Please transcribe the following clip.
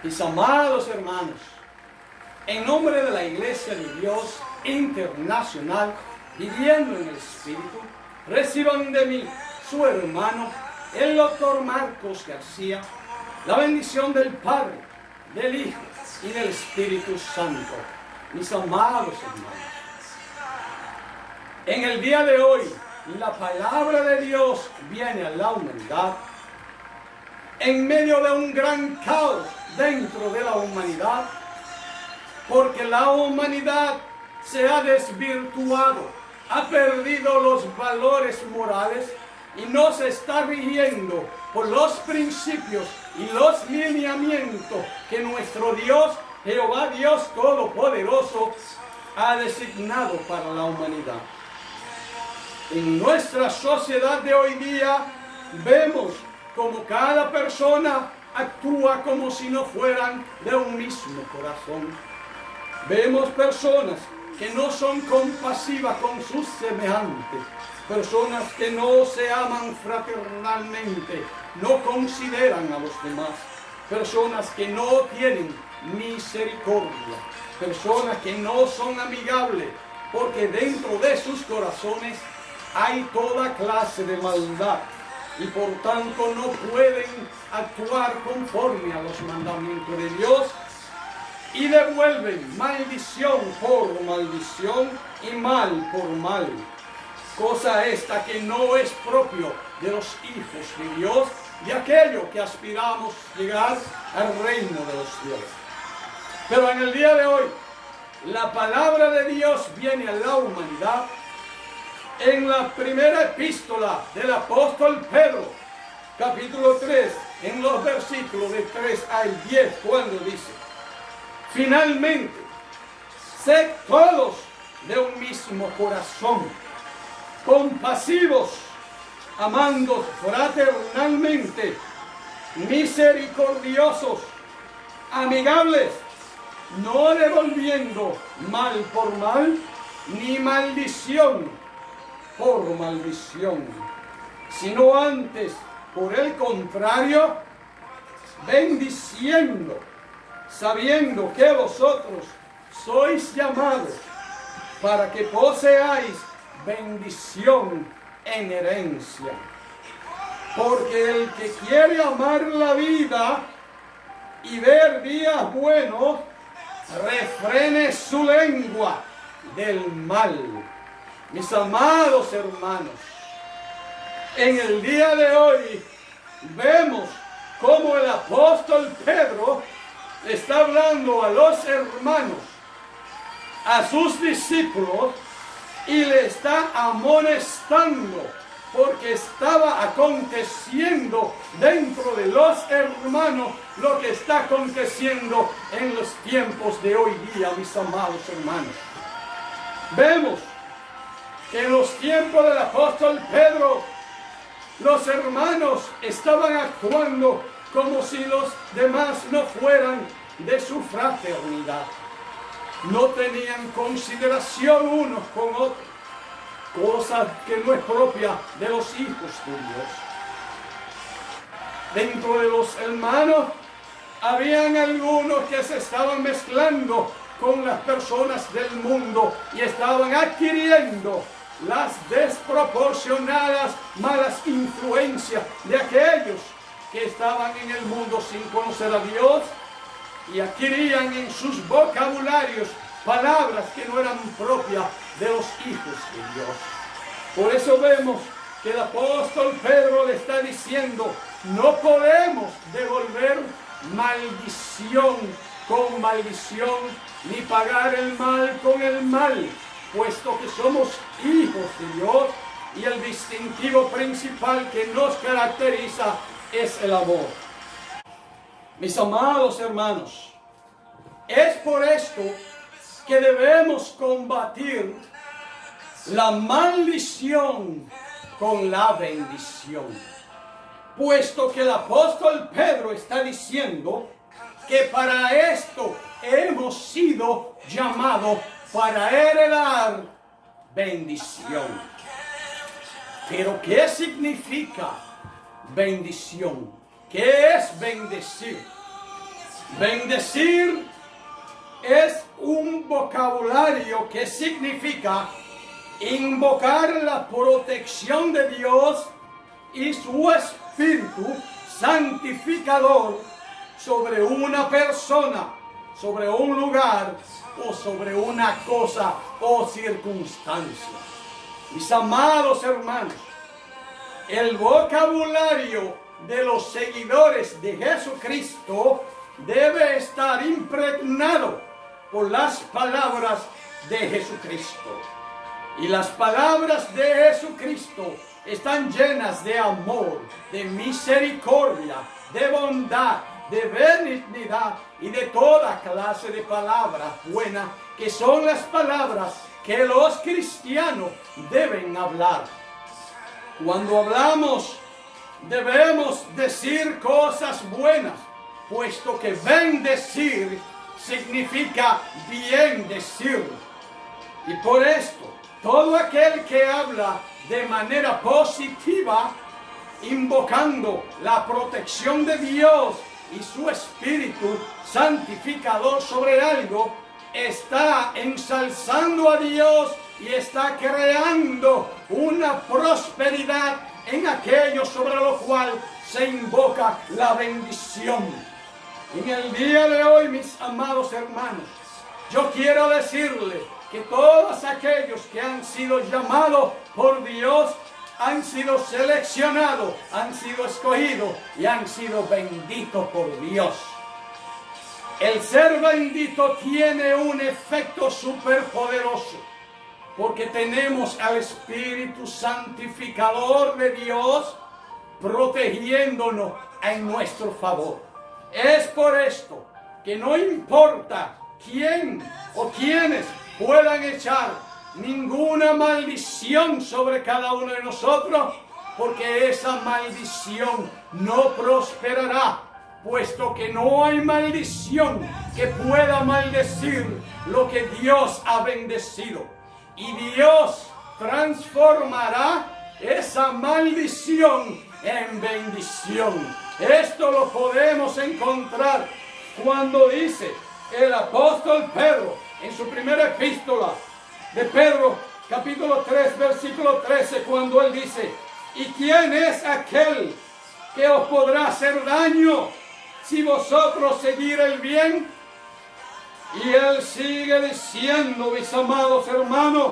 Mis amados hermanos, en nombre de la Iglesia de Dios Internacional, viviendo en el Espíritu, reciban de mí, su hermano, el doctor Marcos García, la bendición del Padre, del Hijo y del Espíritu Santo. Mis amados hermanos, en el día de hoy, la palabra de Dios viene a la humanidad en medio de un gran caos dentro de la humanidad, porque la humanidad se ha desvirtuado, ha perdido los valores morales y no se está rigiendo por los principios y los lineamientos que nuestro Dios, Jehová Dios Todopoderoso, ha designado para la humanidad. En nuestra sociedad de hoy día vemos como cada persona actúa como si no fueran de un mismo corazón. Vemos personas que no son compasivas con sus semejantes, personas que no se aman fraternalmente, no consideran a los demás, personas que no tienen misericordia, personas que no son amigables, porque dentro de sus corazones hay toda clase de maldad y por tanto no pueden actuar conforme a los mandamientos de Dios y devuelven maldición por maldición y mal por mal. Cosa esta que no es propio de los hijos de Dios, de aquello que aspiramos llegar al reino de los cielos. Pero en el día de hoy, la palabra de Dios viene a la humanidad en la primera epístola del apóstol Pedro, capítulo 3, en los versículos de 3 al 10, cuando dice: finalmente, sed todos de un mismo corazón, compasivos, amando fraternalmente, misericordiosos, amigables, no devolviendo mal por mal, ni maldición por maldición, sino antes, por el contrario, bendiciendo, sabiendo que vosotros sois llamados para que poseáis bendición en herencia. Porque el que quiere amar la vida y ver días buenos, refrene su lengua del mal. Mis amados hermanos, en el día de hoy vemos cómo el apóstol Pedro está hablando a los hermanos, a sus discípulos, y le está amonestando porque estaba aconteciendo dentro de los hermanos lo que está aconteciendo en los tiempos de hoy día, mis amados hermanos. Vemos que en los tiempos del apóstol Pedro, los hermanos estaban actuando como si los demás no fueran de su fraternidad. No tenían consideración unos con otros, cosa que no es propia de los hijos de Dios. Dentro de los hermanos, habían algunos que se estaban mezclando con las personas del mundo y estaban adquiriendo las desproporcionadas malas influencias de aquellos que estaban en el mundo sin conocer a Dios y adquirían en sus vocabularios palabras que no eran propias de los hijos de Dios. Por eso vemos que el apóstol Pedro le está diciendo: no podemos devolver maldición con maldición, ni pagar el mal con el mal, puesto que somos hijos de Dios y el distintivo principal que nos caracteriza es el amor. Mis amados hermanos, es por esto que debemos combatir la maldición con la bendición, puesto que el apóstol Pedro está diciendo que para esto hemos sido llamados para heredar bendición. Pero ¿qué significa bendición? ¿Qué es bendecir? Bendecir es un vocabulario que significa invocar la protección de Dios y su Espíritu santificador sobre una persona, sobre un lugar o sobre una cosa o circunstancia. Mis amados hermanos, el vocabulario de los seguidores de Jesucristo debe estar impregnado por las palabras de Jesucristo. Y las palabras de Jesucristo están llenas de amor, de misericordia, de bondad, de benignidad y de toda clase de palabras buenas, que son las palabras que los cristianos deben hablar. Cuando hablamos, debemos decir cosas buenas, puesto que bendecir significa bien decir. Y por esto, todo aquel que habla de manera positiva, invocando la protección de Dios y su Espíritu santificador sobre algo, está ensalzando a Dios y está creando una prosperidad en aquello sobre lo cual se invoca la bendición. En el día de hoy, mis amados hermanos, yo quiero decirle que todos aquellos que han sido llamados por Dios han sido seleccionados, han sido escogidos y han sido benditos por Dios. El ser bendito tiene un efecto superpoderoso, porque tenemos al Espíritu santificador de Dios protegiéndonos en nuestro favor. Es por esto que no importa quién o quiénes puedan echar ninguna maldición sobre cada uno de nosotros, porque esa maldición no prosperará, puesto que no hay maldición que pueda maldecir lo que Dios ha bendecido. Y Dios transformará esa maldición en bendición. Esto lo podemos encontrar cuando dice el apóstol Pedro en su primera epístola de Pedro, capítulo 3, versículo 13, cuando él dice: ¿y quién es aquel que os podrá hacer daño si vosotros seguir el bien? Y él sigue diciendo, mis amados hermanos,